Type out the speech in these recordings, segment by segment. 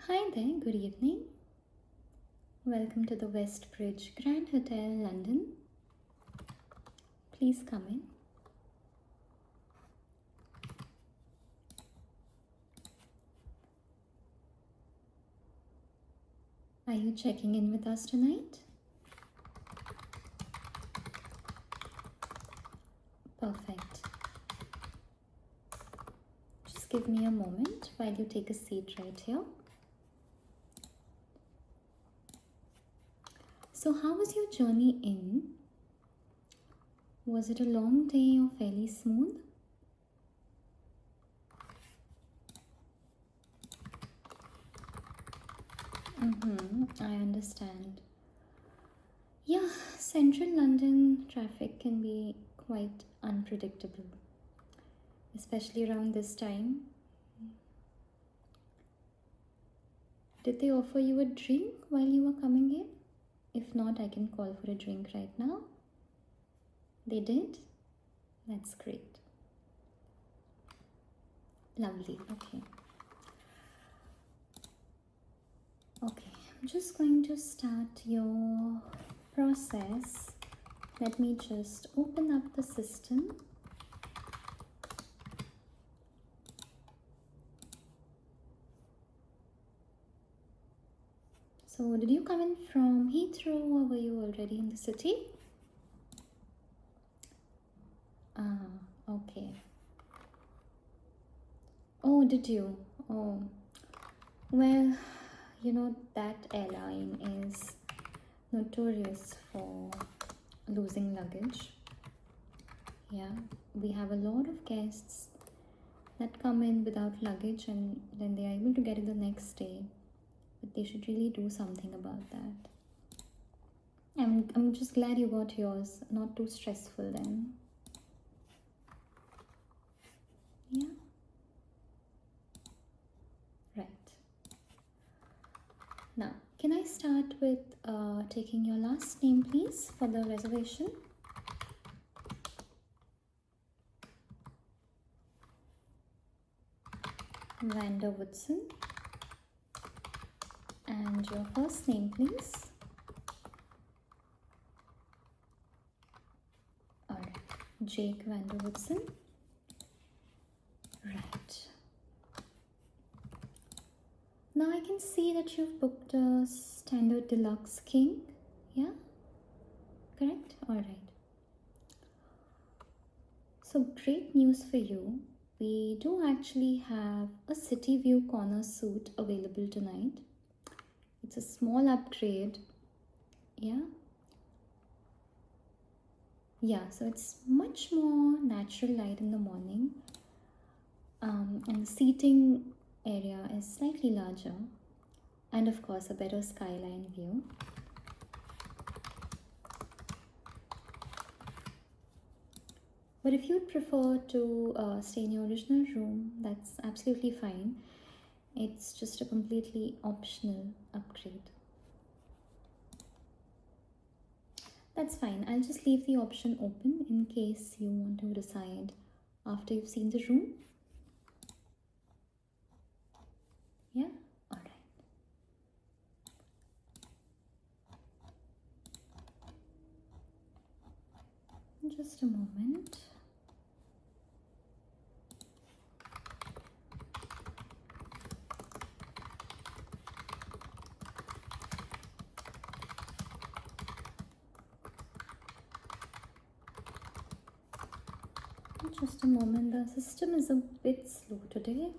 Hi there, good evening. Welcome to the Westbridge Grand Hotel, London. Please come in. Are you checking in with us tonight? Perfect. Just give me a moment while you take a seat right here. So how was your journey in? Was it a long day or fairly smooth? I understand. Yeah, central London traffic can be quite unpredictable, especially around this time. Did they offer you a drink while you were coming in? If not, I can call for a drink right now. They did? That's great. Lovely. Okay. Okay, I'm just going to start your process. Let me just open up the system. So, did you come in from Heathrow or were you already in the city? Okay. Oh, did you? Oh, well, you know, that airline is notorious for losing luggage. Yeah, we have a lot of guests that come in without luggage and then they are able to get it the next day. But they should really do something about that. I'm just glad you got yours. Not too stressful then. Yeah. Right. Now, can I start with taking your last name, please, for the reservation? Vander Woodson. And your first name, please. Alright, Jake Vander Woodson. Right. Now I can see that you've booked a standard deluxe king. Yeah? Correct? Alright. So great news for you. We do actually have a city view corner suite available tonight. It's a small upgrade. Yeah? Yeah, so it's much more natural light in the morning. And the seating area is slightly larger. And of course, a better skyline view. But if you'd prefer to stay in your original room, that's absolutely fine. It's just a completely optional upgrade. That's fine. I'll just leave the option open in case you want to decide after you've seen the room. Yeah? Alright. Just a moment. Just a moment, the system is a bit slow today.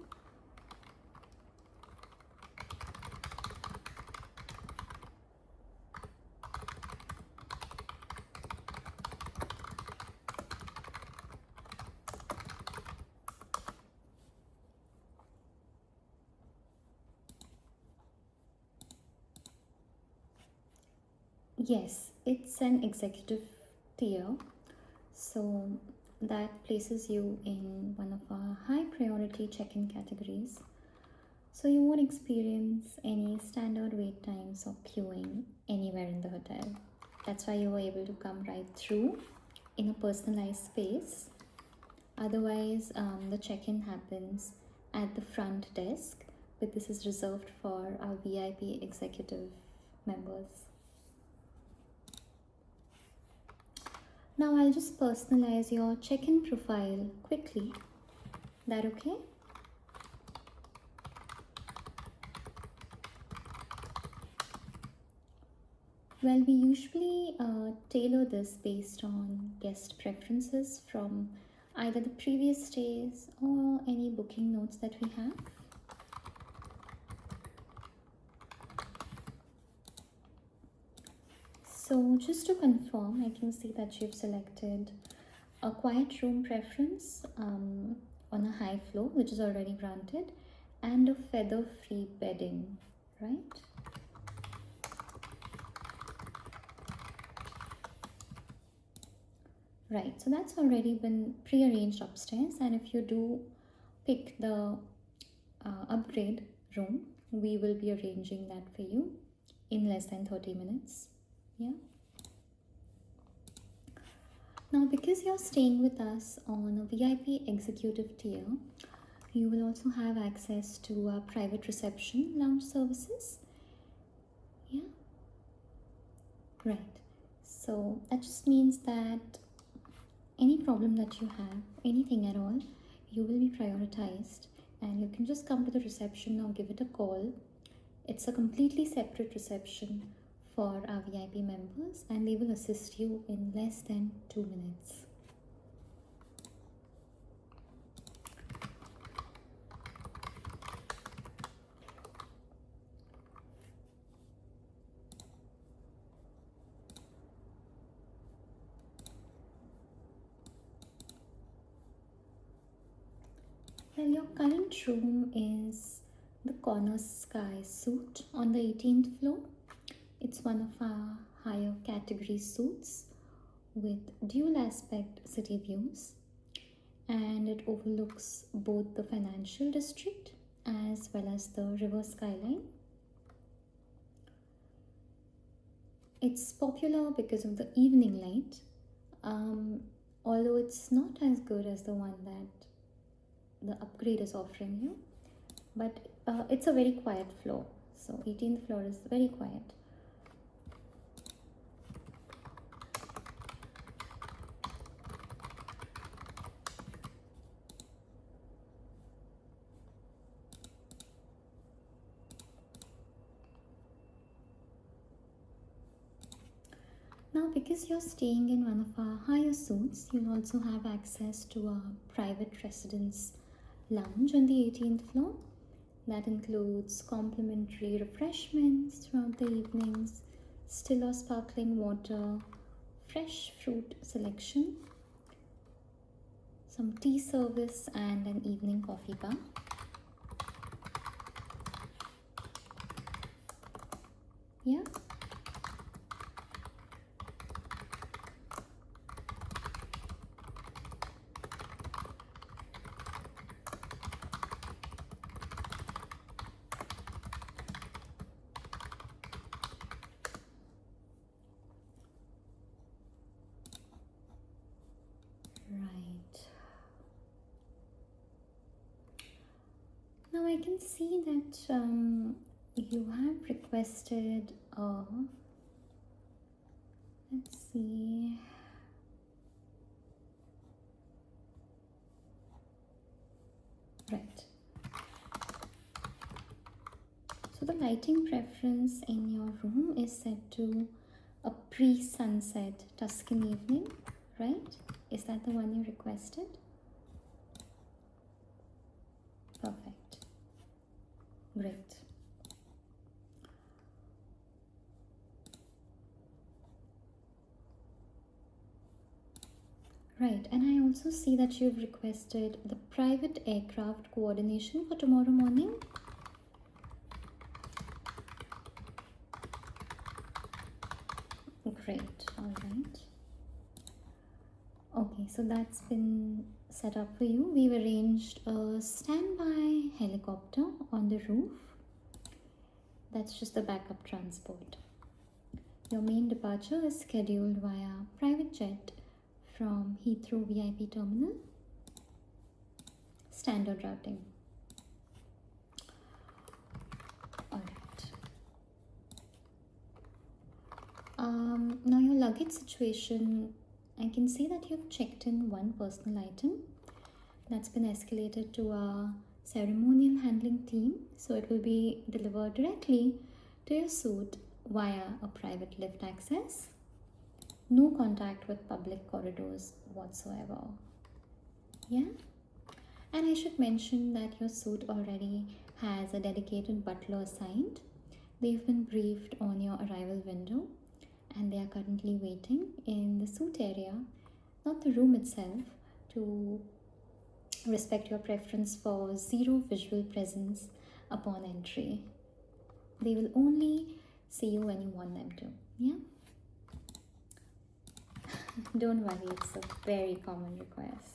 Yes, it's an executive tier, so that places you in one of our high priority check-in categories. So you won't experience any standard wait times or queuing anywhere in the hotel. That's why you were able to come right through in a personalized space. Otherwise, the check-in happens at the front desk but this is reserved for our VIP executive members. Now I'll just personalize your check-in profile quickly. That okay? Well, we usually tailor this based on guest preferences from either the previous stays or any booking notes that we have. So just to confirm, I can see that you've selected a quiet room preference on a high floor, which is already granted, and a feather-free bedding, right? Right, so that's already been pre-arranged upstairs, and if you do pick the upgrade room, we will be arranging that for you in less than 30 minutes. Yeah. Now, because you're staying with us on a VIP executive tier, you will also have access to our private reception lounge services. Yeah. Right. So that just means that any problem that you have, anything at all, you will be prioritized, and you can just come to the reception or give it a call. It's a completely separate reception for our VIP members, and they will assist you in less than 2 minutes. Well, your current room is the Corner Sky suite on the 18th floor. It's one of our higher category suites with dual aspect city views, and it overlooks both the financial district as well as the river skyline. It's popular because of the evening light, although it's not as good as the one that the upgrade is offering you, but it's a very quiet floor. So 18th floor is very quiet. Now, because you're staying in one of our higher suites, you'll also have access to our private residence lounge on the 18th floor. That includes complimentary refreshments throughout the evenings, still or sparkling water, fresh fruit selection, some tea service, and an evening coffee bar. Yeah. Right. Now I can see that you have requested let's see. Right. So the lighting preference in your room is set to a pre-sunset Tuscan evening, right? Is that the one you requested? Perfect. Great. Right, and I also see that you've requested the private aircraft coordination for tomorrow morning. Great, all right. Okay, so that's been set up for you. We've arranged a standby helicopter on the roof. That's just the backup transport. Your main departure is scheduled via private jet from Heathrow VIP terminal. Standard routing. luggage situation, I can see that you've checked in one personal item that's been escalated to our ceremonial handling team, so it will be delivered directly to your suite via a private lift access. No contact with public corridors whatsoever. Yeah, and I should mention that your suite already has a dedicated butler assigned. They've been briefed on your arrival window and they are currently waiting in the suite area, not the room itself, to respect your preference for zero visual presence upon entry. They will only see you when you want them to. Yeah? Don't worry, it's a very common request.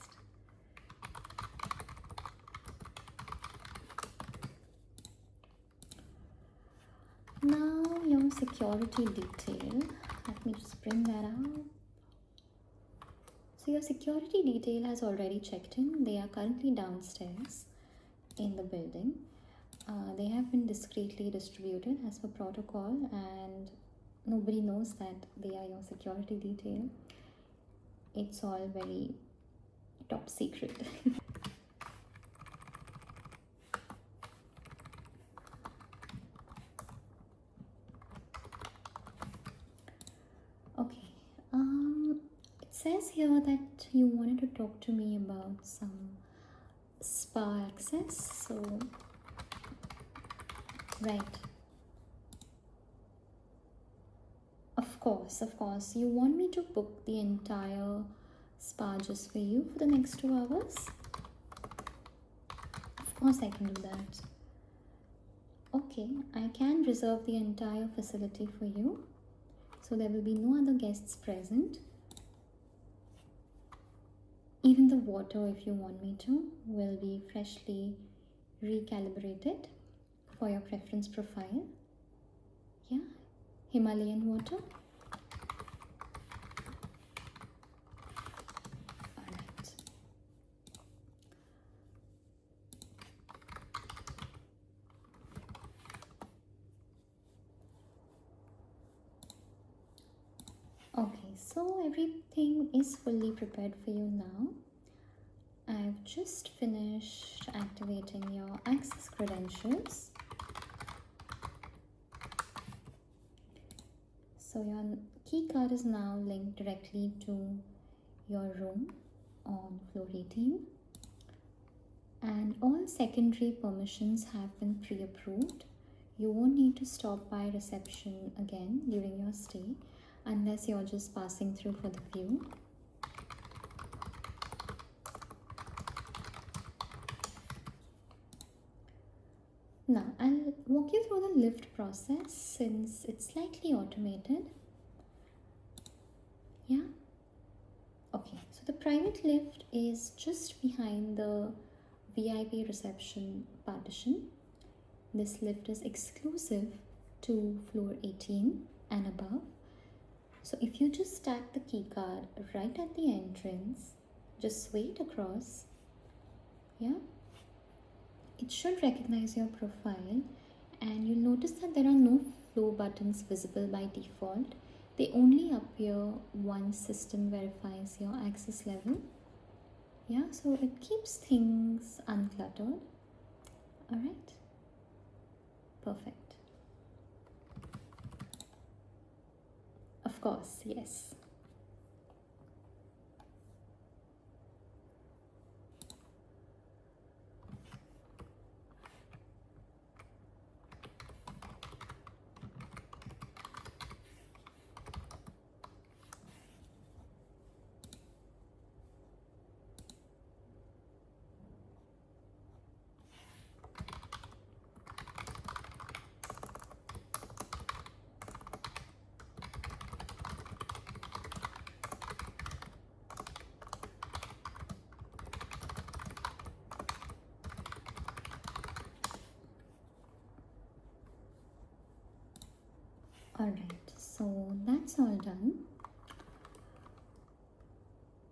Now, your security detail. Let me just bring that out. So, your security detail has already checked in. They are currently downstairs in the building. They have been discreetly distributed as per protocol, and nobody knows that they are your security detail. It's all very top secret. Okay. It says here that you wanted to talk to me about some spa access. So, right. Of course. You want me to book the entire spa just for you for the next 2 hours? Of course, I can do that. Okay, I can reserve the entire facility for you. So there will be no other guests present. Even the water, if you want me to, will be freshly recalibrated for your preference profile. Yeah, Himalayan water. Alright. Okay, so everything is fully prepared for you now. I've just finished activating your access credentials. So your key card is now linked directly to your room on floor 18, and all secondary permissions have been pre-approved. You won't need to stop by reception again during your stay unless you're just passing through for the view. Now, I'll walk you through the lift process since it's slightly automated. Yeah? Okay, so the private lift is just behind the VIP reception partition. This lift is exclusive to floor 18 and above. So if you just tap the key card right at the entrance, just sway it across, yeah? It should recognize your profile, and you'll notice that there are no floor buttons visible by default. They only appear once system verifies your access level. Yeah, so it keeps things uncluttered. Alright, perfect. Of course, yes. Alright, so that's all done.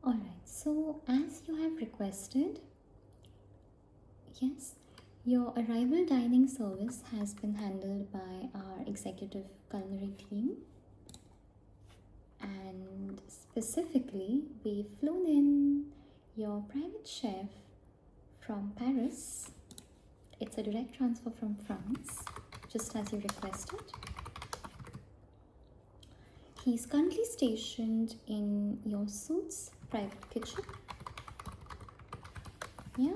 Alright, so as you have requested, yes, your arrival dining service has been handled by our executive culinary team, And specifically, we've flown in your private chef from Paris. It's a direct transfer from France, just as you requested. He's currently stationed in your suite's private kitchen. Yeah.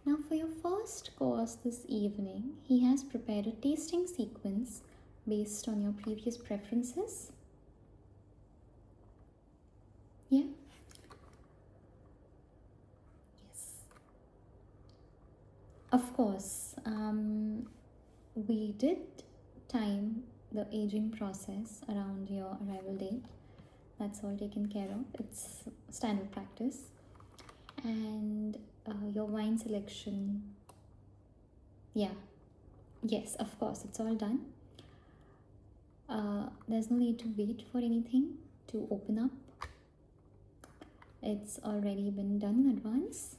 Now, for your first course this evening, he has prepared a tasting sequence based on your previous preferences. Yeah? Yes. Of course, we did time the aging process around your arrival date. That's all taken care of. It's standard practice. And your wine selection, yeah, yes, of course, it's all done. There's no need to wait for anything to open up. It's already been done in advance.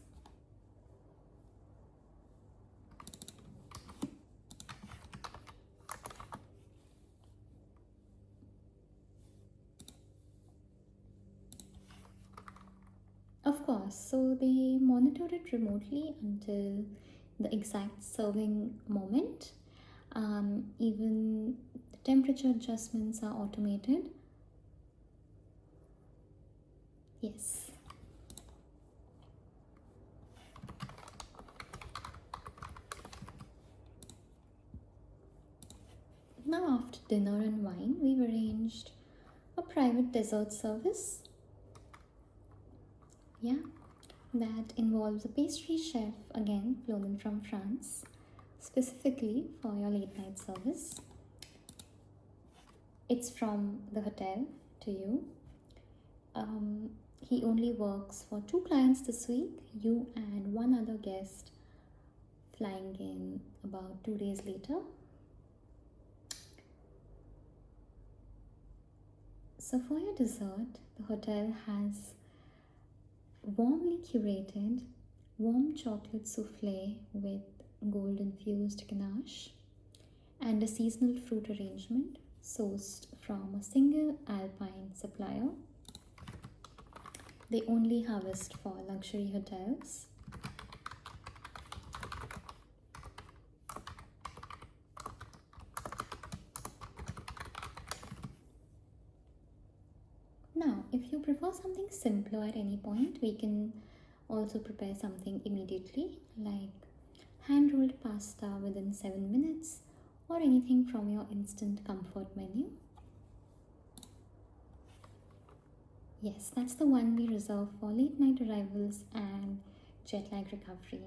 Of course, so they monitor it remotely until the exact serving moment. Even the temperature adjustments are automated. Yes. Now, after dinner and wine, we've arranged a private dessert service. Yeah, that involves a pastry chef, again flown in from France, specifically for your late night service. It's from the hotel to you. He only works for 2 clients this week, you and one other guest flying in about 2 days later. So for your dessert, the hotel has warmly curated warm chocolate souffle with gold infused ganache and a seasonal fruit arrangement sourced from a single alpine supplier. They only harvest for luxury hotels. Now, if you prefer something simpler at any point, we can also prepare something immediately, like hand-rolled pasta within 7 minutes or anything from your instant comfort menu. Yes, that's the one we reserve for late night arrivals and jet lag recovery.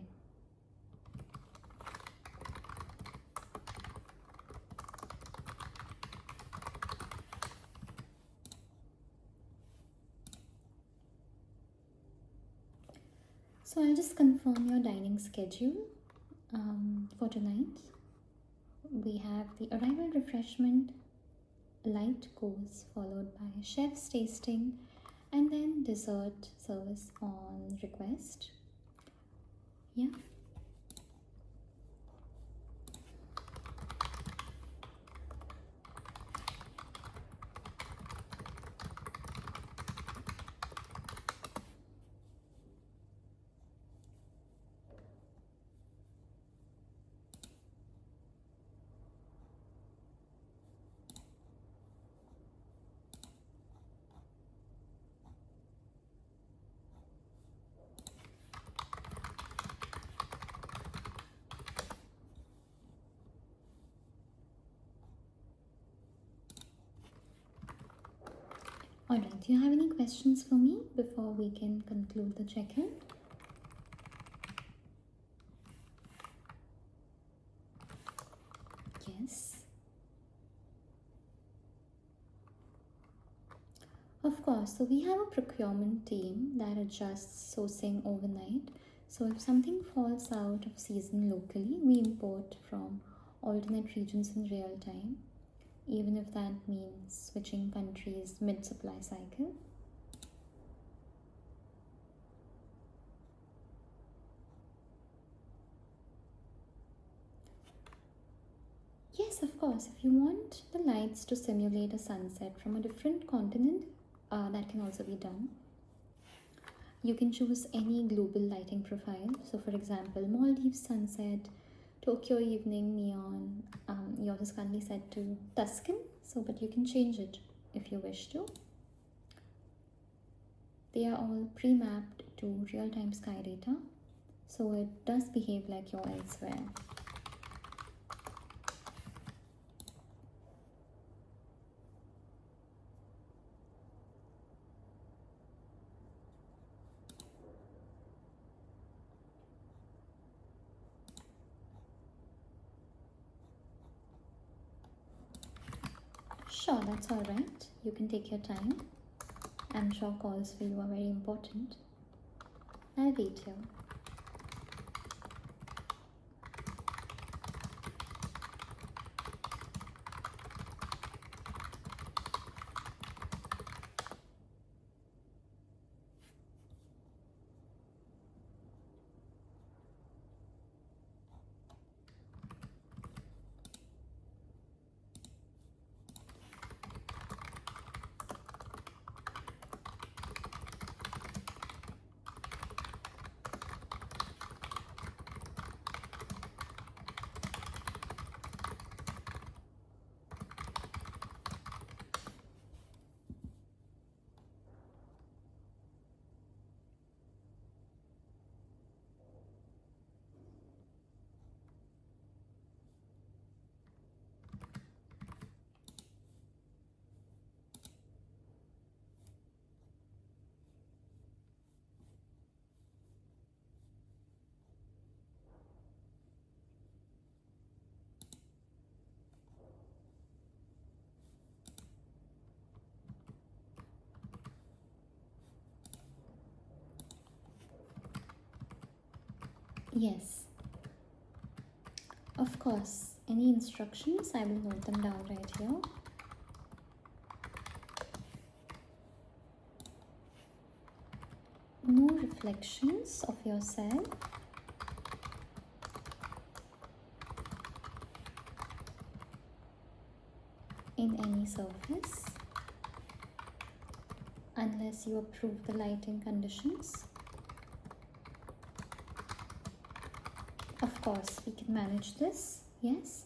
So I'll just confirm your dining schedule for tonight. We have the arrival refreshment, light course followed by a chef's tasting, and then dessert service on request. Yeah. Alright, do you have any questions for me before we can conclude the check-in? Yes. Of course, so we have a procurement team that adjusts sourcing overnight. So if something falls out of season locally, we import from alternate regions in real time, even if that means switching countries mid-supply cycle. Yes, of course. If you want the lights to simulate a sunset from a different continent, that can also be done. You can choose any global lighting profile. So, for example, Maldives sunset, Tokyo evening neon. Yours is currently set to Tuscan, so but you can change it if you wish to. They are all pre-mapped to real-time sky data, so it does behave like your elsewhere. Sure, that's all right. You can take your time. I'm sure calls for you are very important. I'll wait here. Yes, of course. Any instructions, I will note them down right here. No reflections of yourself. In any surface unless you approve the lighting conditions. Of course, we can manage this. Yes,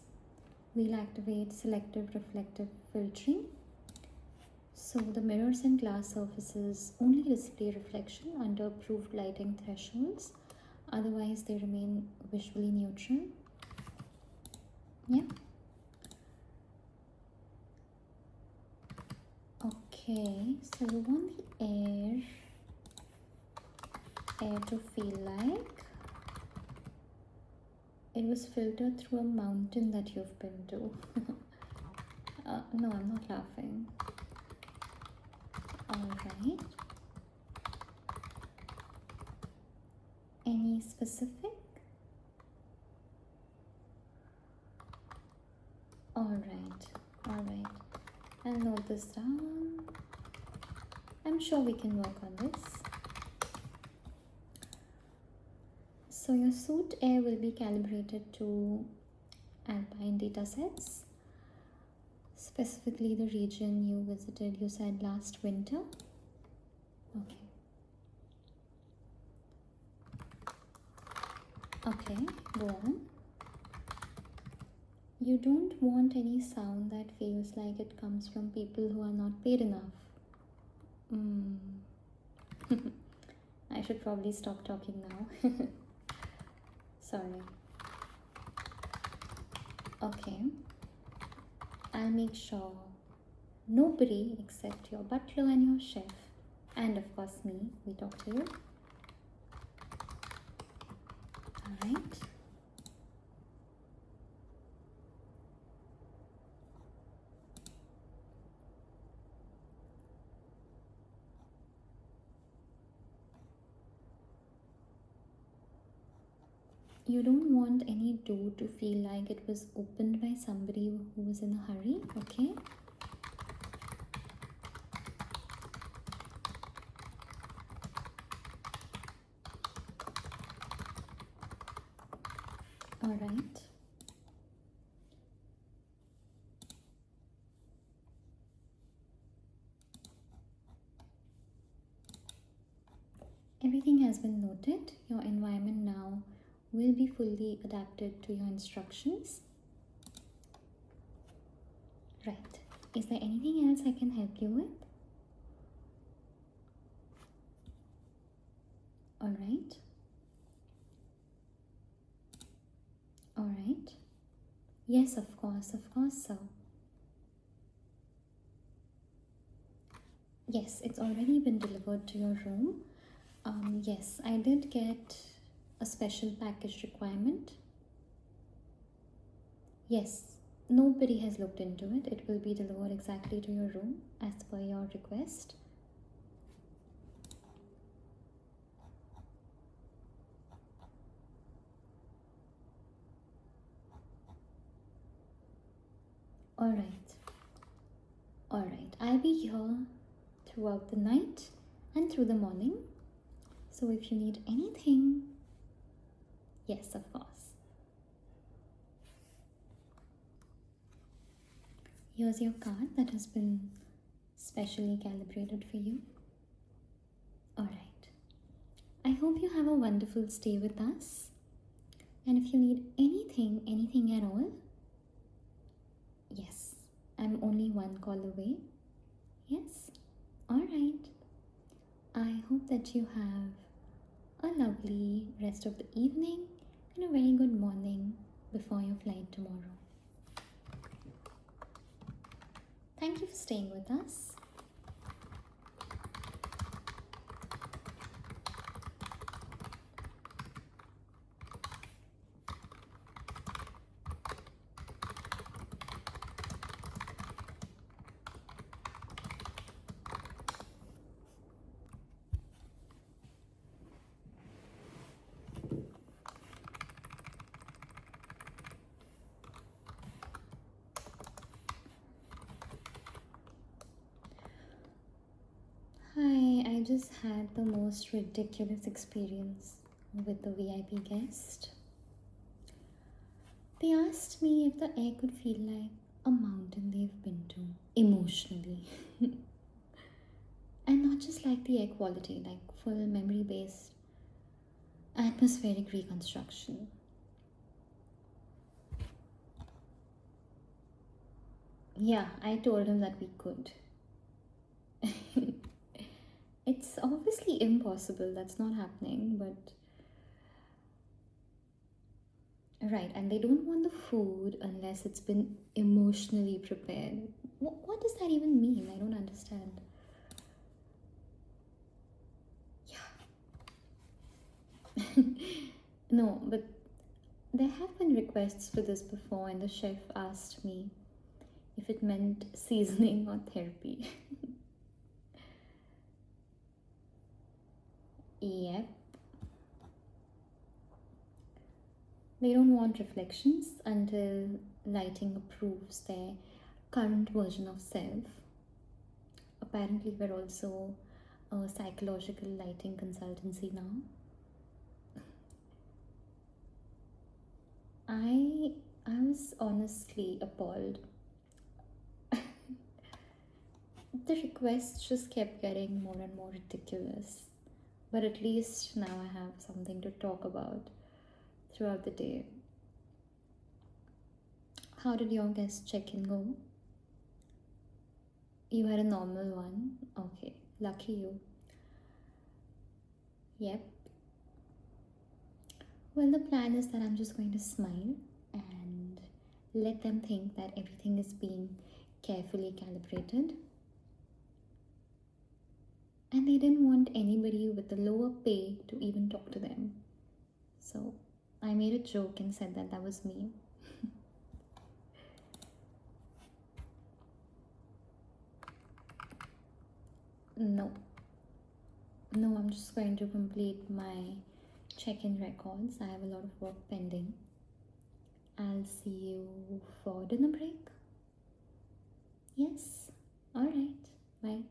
we'll activate selective reflective filtering. So the mirrors and glass surfaces only display reflection under approved lighting thresholds. Otherwise, they remain visually neutral. Yeah. Okay, so you want the air to feel like it was filtered through a mountain that you've been to. No, I'm not laughing. Alright. Any specific? Alright. I'll note this down. I'm sure we can work on this. So your suit air will be calibrated to alpine datasets, specifically the region you visited, you said last winter. Okay, go on. You don't want any sound that feels like it comes from people who are not paid enough. I should probably stop talking now. Sorry. Okay. I'll make sure nobody except your butler and your chef, and of course me, we talk to you. Alright. You don't want any door to feel like it was opened by somebody who was in a hurry, okay? Alright. has been noted. Your environment now will be fully adapted to your instructions. Right. Is there anything else I can help you with? All right. All right. Yes, of course, sir. Yes, it's already been delivered to your room. Yes, I did get a special package requirement. Yes, nobody has looked into it. It will be delivered exactly to your room as per your request. All right. All right. I'll be here throughout the night and through the morning. So if you need anything, yes, of course. Here's your card that has been specially calibrated for you. All right. I hope you have a wonderful stay with us. And if you need anything at all, yes, I'm only one call away. Yes? All right. I hope that you have a lovely rest of the evening and a very good morning before your flight tomorrow. Thank you for staying with us. Hi, I just had the most ridiculous experience with the VIP guest. They asked me if the air could feel like a mountain they've been to emotionally. And not just like the air quality, like full memory based atmospheric reconstruction. Yeah, I told him that we could. It's obviously impossible, that's not happening, but right, and they don't want the food unless it's been emotionally prepared. What does that even mean? I don't understand. Yeah. No, but there have been requests for this before, and the chef asked me if it meant seasoning or therapy. Yep. They don't want reflections until lighting approves their current version of self. Apparently, we're also a psychological lighting consultancy now. I was honestly appalled. The requests just kept getting more and more ridiculous. But at least now I have something to talk about throughout the day. How did your guest check-in go? You had a normal one? Okay, lucky you. Yep. Well, the plan is that I'm just going to smile and let them think that everything is being carefully calibrated. And they didn't want anybody with a lower pay to even talk to them. So I made a joke and said that was me. No. No, I'm just going to complete my check-in records. I have a lot of work pending. I'll see you for dinner break. Yes? Alright. Bye.